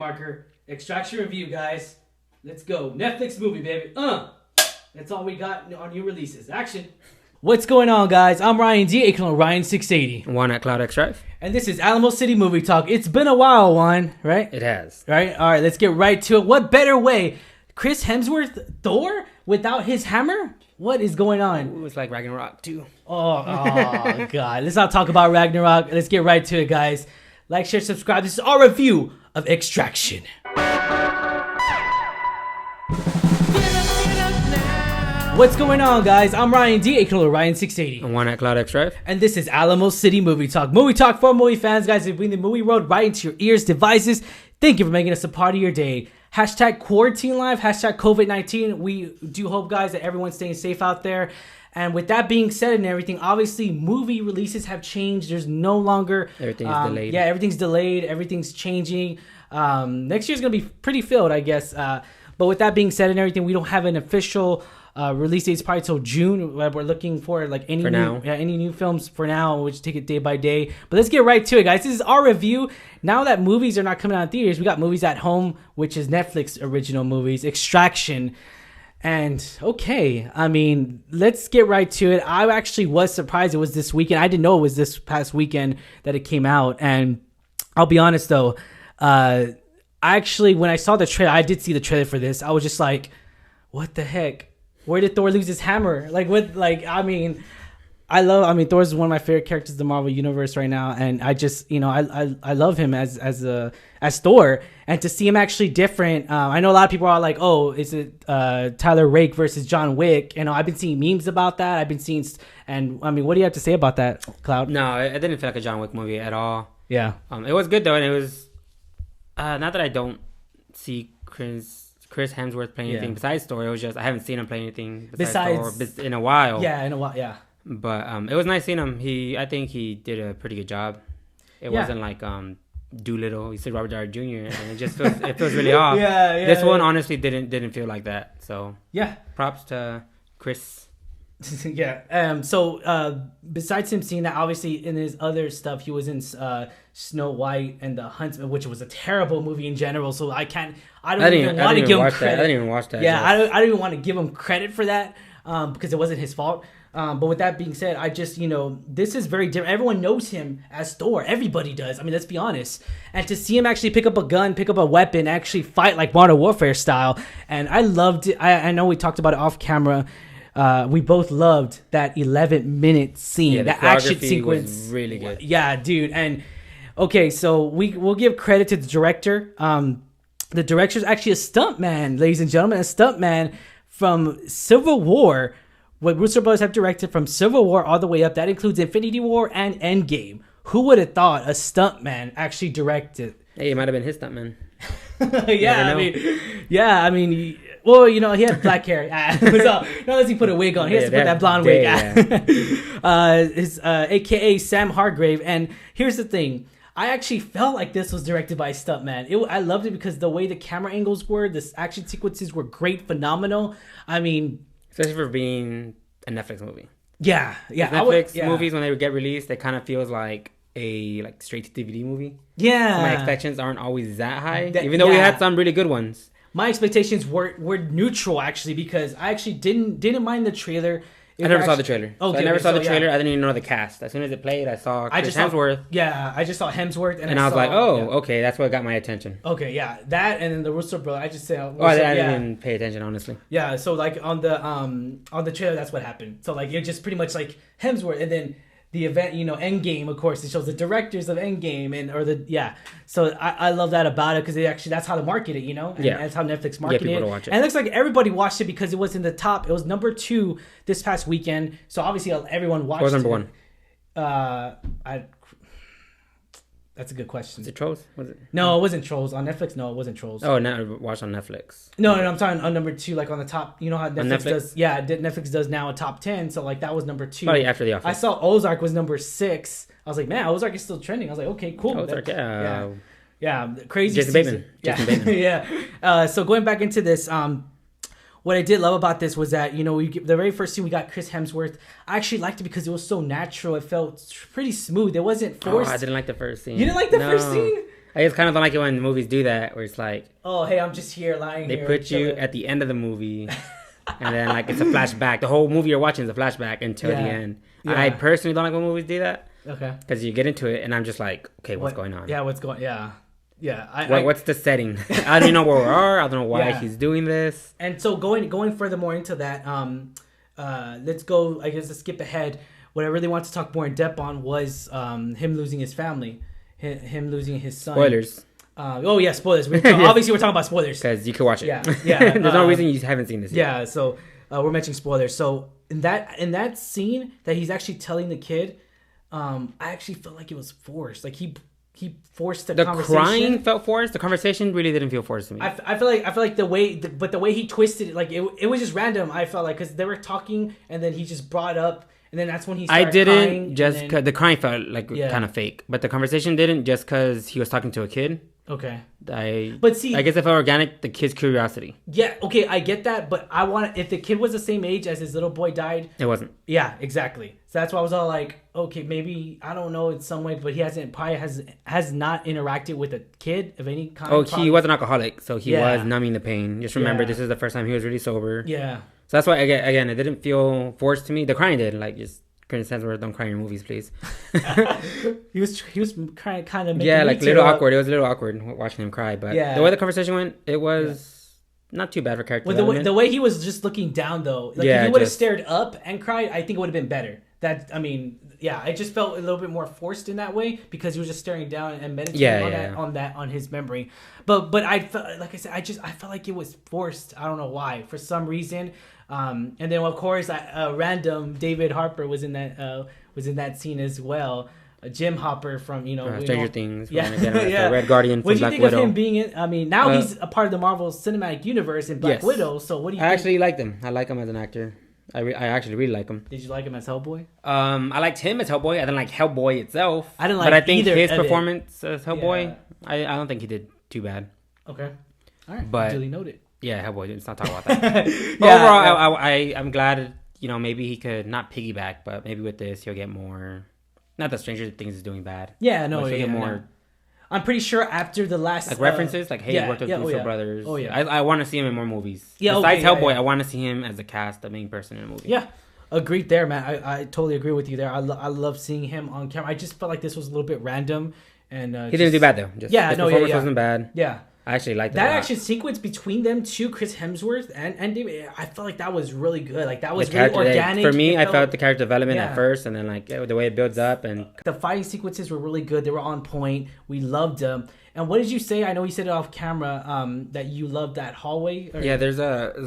Marker. Extraction review, guys. Let's go. Netflix movie, baby. That's all we got on new releases. Action. What's going on, guys? I'm Ryan D, aka Ryan680. Juan at Cloud X Drive. And this is Alamo City Movie Talk. It's been a while, Juan, right? It has. Right? All right, let's get right to it. What better way? Chris Hemsworth, Thor, without his hammer? What is going on? It was like Ragnarok, too. Oh, God. Let's not talk about Ragnarok. Let's get right to it, guys. Like, share, subscribe. This is our review of Extraction. What's going on, guys? I'm Ryan D, aka Ryan680. And Juan at Cloud X Drive. And this is Alamo City Movie Talk. Movie Talk for movie fans, guys. We bring the movie world right into your ears, devices. Thank you for making us a part of your day. Hashtag quarantine life, hashtag COVID-19. We do hope, guys, that everyone's staying safe out there. And with that being said and everything, obviously movie releases have changed. There's no longer... Everything's delayed. Yeah, everything's delayed. Everything's changing. Next year's going to be pretty filled, I guess. But with that being said and everything, we don't have an official... release date's probably till June. We're looking for like any new films for now. We'll just take it day by day. But let's get right to it, guys. This is our review. Now that movies are not coming out in theaters, we got movies at home, which is Netflix original movies, Extraction. And okay, I mean, let's get right to it. I actually was surprised it was this weekend. I didn't know it was this past weekend that it came out. And I'll be honest though, when I saw the trailer, I did see the trailer for this. I was just like, what the heck? Where did Thor lose his hammer? Thor's one of my favorite characters in the Marvel universe right now, and I just, I love him as Thor, and to see him actually different. I know a lot of people are like, oh, is it Tyler Rake versus John Wick? I've been seeing memes about that. What do you have to say about that, Cloud? No, it didn't feel like a John Wick movie at all. Yeah. It was good though, and it was not that I don't see Chris Hemsworth playing anything besides Thor. It was just I haven't seen him play anything besides Thor in a while. Yeah, in a while. Yeah. But it was nice seeing him. I think he did a pretty good job. It wasn't like Doolittle. He said Robert Downey Jr. and it feels really off. Yeah. This one honestly didn't feel like that. So yeah, props to Chris. Yeah. So besides him seeing that, obviously in his other stuff, he was in Snow White and the Huntsman, which was a terrible movie in general. So I don't even want to give him credit. I didn't even watch that. Yeah, I don't even want to give him credit for that because it wasn't his fault. But with that being said, I just, this is very different. Everyone knows him as Thor. Everybody does. I mean, let's be honest. And to see him actually pick up a gun, pick up a weapon, actually fight like Modern Warfare style. And I loved it. I know we talked about it off camera. We both loved that 11-minute scene. Yeah, that action sequence was really good. Yeah, dude. And okay, so we'll give credit to the director. The director's actually a stuntman, ladies and gentlemen, a stuntman from Civil War. What Russo Brothers have directed from Civil War all the way up. That includes Infinity War and Endgame. Who would have thought a stuntman actually directed? Hey, it might have been his stuntman. I mean, well, he had black hair. So, unless he put a wig on. He has to put that blonde wig. His AKA Sam Hargrave. And here's the thing. I actually felt like this was directed by a stuntman. I loved it because the way the camera angles were, the action sequences were great, phenomenal. I mean... Especially for being a Netflix movie. Yeah. Netflix movies, when they get released, they kind of feels like a straight to DVD movie. Yeah. So my expectations aren't always that high, even though we had some really good ones. My expectations were neutral, actually, because I actually didn't mind the trailer. I never saw the trailer. Okay, I never saw the trailer. I didn't even know the cast. As soon as it played, I saw Hemsworth. I just saw Hemsworth. And I was like, okay, that's what got my attention. Okay, yeah. That and then the Russo Brothers. I just say... I didn't even pay attention, honestly. Yeah, so like on the trailer, that's what happened. So like it just pretty much like Hemsworth, and then the event, Endgame, of course, it shows the directors of Endgame So I love that about it because that's how they market it, and that's how Netflix marketed it. To watch it. And it looks like everybody watched it because it was in the top. It was number 2 this past weekend. So obviously everyone watched it. What was number 1? That's a good question. Was it Trolls? Was it? No, it wasn't Trolls. On Netflix, no, it wasn't Trolls. Oh, now watched on Netflix. No, I'm talking on number 2, like on the top. You know how Netflix does? Yeah, Netflix does now a top 10. So like that was number 2. Probably after The Office. I saw Ozark was number 6. I was like, man, Ozark is still trending. I was like, okay, cool. Ozark, yeah, crazy. Jason Bateman. Yeah. So going back into this, what I did love about this was that, the very first scene we got Chris Hemsworth. I actually liked it because it was so natural. It felt pretty smooth. It wasn't forced. I didn't like the first scene. You didn't like the first scene? I just kind of don't like it when movies do that, where it's like, oh, hey, I'm just here lying. They put you at the end of the movie, and then like it's a flashback. The whole movie you're watching is a flashback until the end. Yeah. I personally don't like when movies do that. Okay. Because you get into it, and I'm just like, okay, what's going on? Yeah, what's going? Yeah. What's the setting? I don't even know where we are. I don't know why he's doing this. And so going furthermore into that, let's go. I guess let's skip ahead. What I really want to talk more in depth on was him losing his family, him losing his son. Spoilers. Spoilers. Obviously, we're talking about spoilers because you can watch it. Yeah. There's no reason you haven't seen this yet. Yeah. So we're mentioning spoilers. So in that scene that he's actually telling the kid, I actually felt like it was forced. Like he forced the conversation. The crying felt forced. The conversation really didn't feel forced to me. I feel like the way he twisted it, like it was just random. I felt like because they were talking and then he just brought up. And then that's when he started crying. Cause the crying felt like kind of fake. But the conversation didn't just because he was talking to a kid. Okay. I guess if it were organic, the kid's curiosity. Yeah, okay, I get that. But if the kid was the same age as his little boy died. It wasn't. Yeah, exactly. So that's why I was all like, okay, maybe, I don't know, in some way. But he has not interacted with a kid of any kind. Oh, he was an alcoholic. So he was numbing the pain. Just remember, this is the first time he was really sober. Yeah. So that's why, again, it didn't feel forced to me. The crying did. Like, just Chris Hemsworth, don't cry in your movies, please. he was kind of making like a little awkward. It was a little awkward watching him cry. But the way the conversation went, it was not too bad for character development. The way he was just looking down, though. Like, if he would have stared up and cried, I think it would have been better. I just felt a little bit more forced in that way because he was just staring down and meditating on his memory. But I felt, like I said, I felt like it was forced. I don't know why. For some reason. And then of course, random David Harper was in that scene as well. Jim Hopper from Stranger Things. The Red Guardian from Black Widow. What do you think of him being in? I mean, now he's a part of the Marvel Cinematic Universe in Black Widow. So what do you? I actually liked him. I like him as an actor. I actually really like him. Did you like him as Hellboy? I liked him as Hellboy. I didn't like Hellboy itself. I didn't like but I think his performance as Hellboy, I don't think he did too bad. Okay, all right. But duly noted. Yeah, Hellboy. Let's not talk about that. Overall, I'm glad. Maybe he could not piggyback, but maybe with this he'll get more. Not that Stranger Things is doing bad. Yeah, no, he'll get more. No. I'm pretty sure after the last references, he worked with Russo brothers. Oh yeah, I want to see him in more movies. Yeah, besides Hellboy, I want to see him as a cast, the main person in a movie. Yeah, agreed there, man. I totally agree with you there. I love seeing him on camera. I just felt like this was a little bit random, and he didn't do bad though. His performance wasn't bad. Yeah. I actually liked that action sequence between them two, Chris Hemsworth and David. I felt like that was really good. Like that was really organic. For me, I felt the character development at first, and then the way it builds up, and the fighting sequences were really good. They were on point. We loved them. And what did you say? I know you said it off camera. That you loved that hallway. Yeah, there's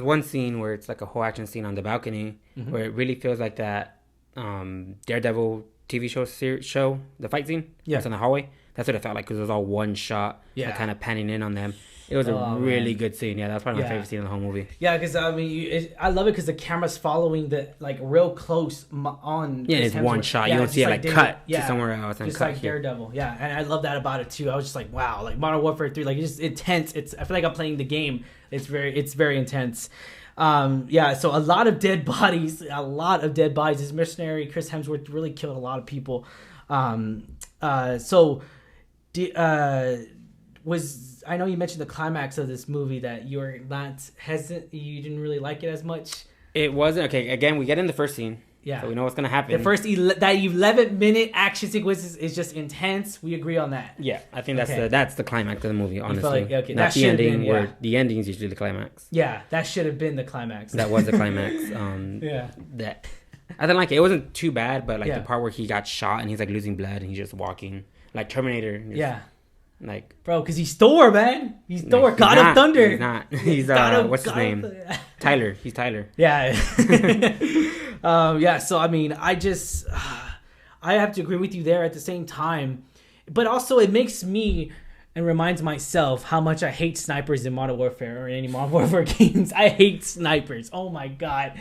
one scene where it's like a whole action scene on the balcony, where it really feels like that Daredevil TV show, the fight scene. Yeah, it's in the hallway. That's what it felt like because it was all one shot. Yeah, kind of panning in on them. It was a really good scene. Yeah, that was probably my favorite scene in the whole movie. Yeah, because I mean, I love it because the camera's following real close on. Yeah, it's one shot. You don't see it cut to somewhere else and just cut like Daredevil. Yeah, and I love that about it too. I was just like, wow, like Modern Warfare 3, like it's just intense. I feel like I'm playing the game. It's very intense. So a lot of dead bodies. This mercenary Chris Hemsworth really killed a lot of people. I know you mentioned the climax of this movie that you were not hesitant. You didn't really like it as much. It wasn't okay. Again, we get in the first scene. Yeah, so we know what's gonna happen. The first 11-minute action sequence is just intense. We agree on that. Yeah, I think that's the climax of the movie. Honestly, not the ending. Where the ending is usually the climax. Yeah, that should have been the climax. That was the climax. That I didn't like it. It wasn't too bad, but the part where he got shot and he's like losing blood and he's just walking like Terminator. Like, bro, because he's Thor, man. He's Thor, God of Thunder. He's not. He's what's his name? Tyler. He's Tyler. Yeah. So I mean, I have to agree with you there at the same time, but also it makes me and reminds myself how much I hate snipers in Modern Warfare or in any Modern Warfare games. I hate snipers. Oh my god.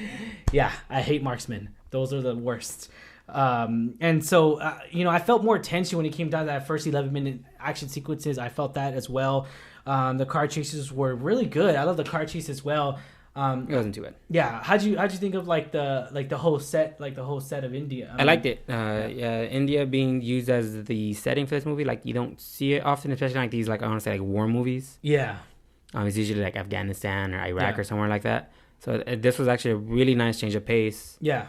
Yeah, I hate marksmen. Those are the worst. And so, I felt more tension when it came down to that first 11-minute action sequences. I felt that as well. The car chases were really good. I love the car chase as well. It wasn't too bad. Yeah, how'd you think of like the whole set of India? I liked it. Yeah, India being used as the setting for this movie, like you don't see it often, especially like these, like I want to say, like war movies. Yeah. It's usually like Afghanistan or Iraq or somewhere like that. So this was actually a really nice change of pace. Yeah.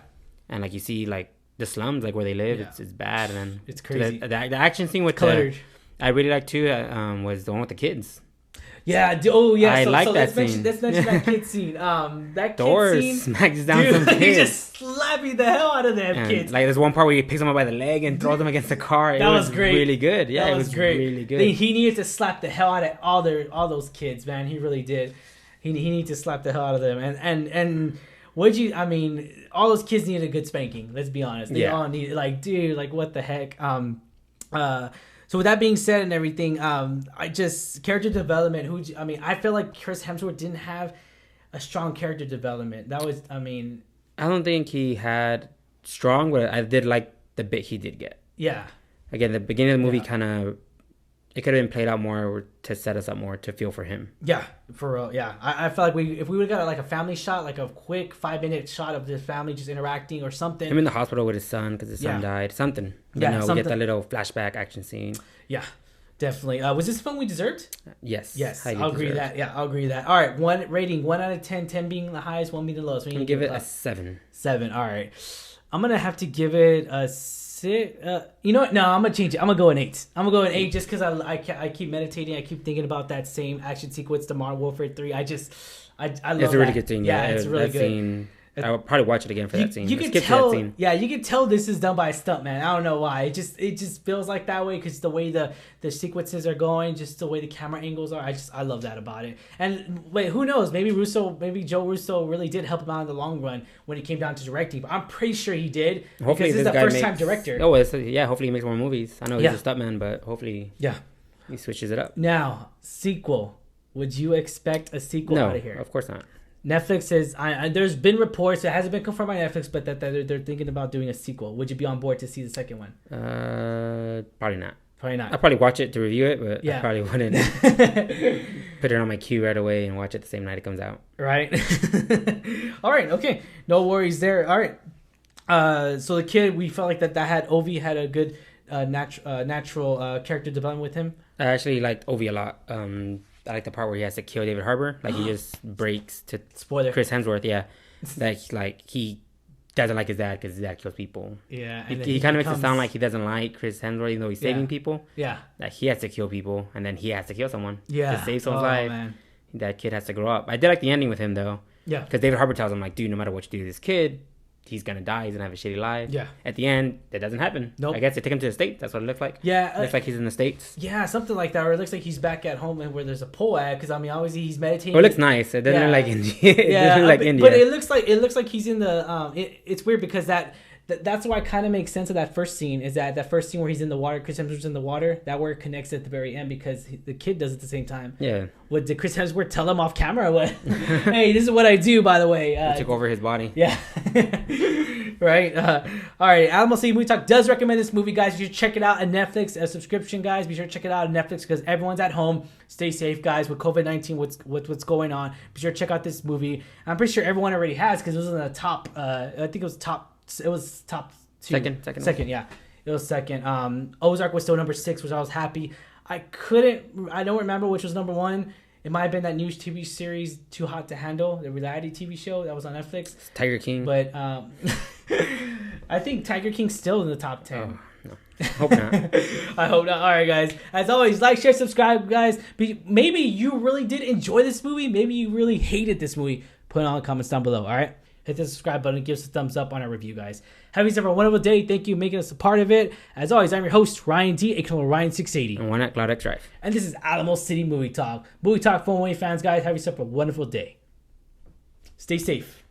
And like you see like the slums, like where they live, it's bad, and then it's crazy. The action scene with I really liked too. Was the one with the kids. Yeah. Oh, yeah. I like that scene. Let's mention that kid scene. That Thor kid scene smacks down some kids. He just slapping the hell out of them kids. Like there's one part where he picks them up by the leg and throws them against the car. That was great. Really good. Yeah, it was great. Really good. He needed to slap the hell out of all those kids, man. He really did. He needed to slap the hell out of them. And all those kids needed a good spanking. Let's be honest. They all needed, like, dude, like what the heck. So with that being said and everything, character development. I feel like Chris Hemsworth didn't have a strong character development. I don't think he had strong, but I did like the bit he did get. Yeah. Again, the beginning of the movie it could have been played out more to set us up more to feel for him. Yeah, for real. Yeah, I felt like if we would have got like a family shot, like a quick 5-minute shot of the family just interacting or something. Him in the hospital with his son because his son died. Something. Something. We get that little flashback action scene. Yeah, definitely. Was this the film we deserved? Yes. I'll agree with that. Yeah, I'll agree with that. All right, 1 out of 10, 10 being the highest, 1 being the lowest. I'm gonna give it a 7. 7. All right, I'm gonna have to give it a 6. You know what? No, I'm gonna change it. I'm gonna go an 8. I'm gonna go an 8 just because I keep meditating. I keep thinking about that same action sequence to Modern Warfare 3. I love it's a really good scene. Yeah, it's really good. Scene, I would probably watch it again for that scene. You can tell. Yeah, you can tell this is done by a stuntman. I don't know why. It just feels like that way because the way the sequences are going, just the way the camera angles are. I love that about it. And wait, who knows? Maybe Joe Russo really did help him out in the long run when it came down to directing. But I'm pretty sure he did. Hopefully, this is the first time director. Oh, hopefully he makes more movies. I know he's a stuntman, but hopefully, he switches it up. Now, sequel. Would you expect a sequel out of here? No, of course not. Netflix says, there's been reports, it hasn't been confirmed by Netflix, but that they're thinking about doing a sequel. Would you be on board to see the second one? Probably not. Probably not. I'll probably watch it to review it, but I probably wouldn't put it on my queue right away and watch it the same night it comes out. Right. All right. Okay. No worries there. All right. So the kid, we felt like that had Ovi had a good natural character development with him. I actually liked Ovi a lot. I like the part where he has to kill David Harbour. Like he just breaks to spoiler Chris Hemsworth. Yeah, like he doesn't like his dad because his dad kills people. Yeah, he kind of makes it sound like he doesn't like Chris Hemsworth even though he's saving people. Yeah, like he has to kill people and then he has to kill someone. Yeah, to save someone's life. Man. That kid has to grow up. I did like the ending with him though. Yeah, because David Harbour tells him like, dude, no matter what you do to this kid, he's gonna die. He's gonna have a shitty life. Yeah. At the end, that doesn't happen. Nope. I guess they take him to the States. That's what it looks like. Yeah. It looks like he's in the States. Yeah, something like that. Or it looks like he's back at home and where there's a pole at. Because obviously he's meditating. Oh, it looks nice. It doesn't look like India. It doesn't look like India. But it looks like he's in the. It's weird because that's why it kind of makes sense of that first scene. Is that first scene where he's in the water, Chris Hemsworth's in the water. That where it connects at the very end because the kid does it at the same time. Yeah. What did Chris Hemsworth tell him off camera? What? Hey, this is what I do, by the way. He took over his body. Yeah. Right. All right. Alamo City Movie Talk does recommend this movie, guys. You should check it out on Netflix. A subscription, guys. Be sure to check it out on Netflix because everyone's at home. Stay safe, guys. With COVID-19, what's going on? Be sure to check out this movie. I'm pretty sure everyone already has because it was in the top. I think it was top. It was top. Second, yeah, it was second. Ozark was still number 6, which I was happy. I don't remember which was number 1. It might have been that new TV series Too Hot to Handle, the reality TV show that was on Netflix. Tiger King. But I think Tiger King's still in the top 10. Oh, no. Hope not. I hope not. All right, guys. As always, like, share, subscribe, guys. Maybe you really did enjoy this movie. Maybe you really hated this movie. Put it on the comments down below, all right? Hit the subscribe button and give us a thumbs up on our review, guys. Have yourself a wonderful day. Thank you for making us a part of it. As always, I'm your host, Ryan D, aka Ryan680. And one at Cloud X Drive. And this is Alamo City Movie Talk. Movie Talk for One Way fans, guys. Have yourself a wonderful day. Stay safe.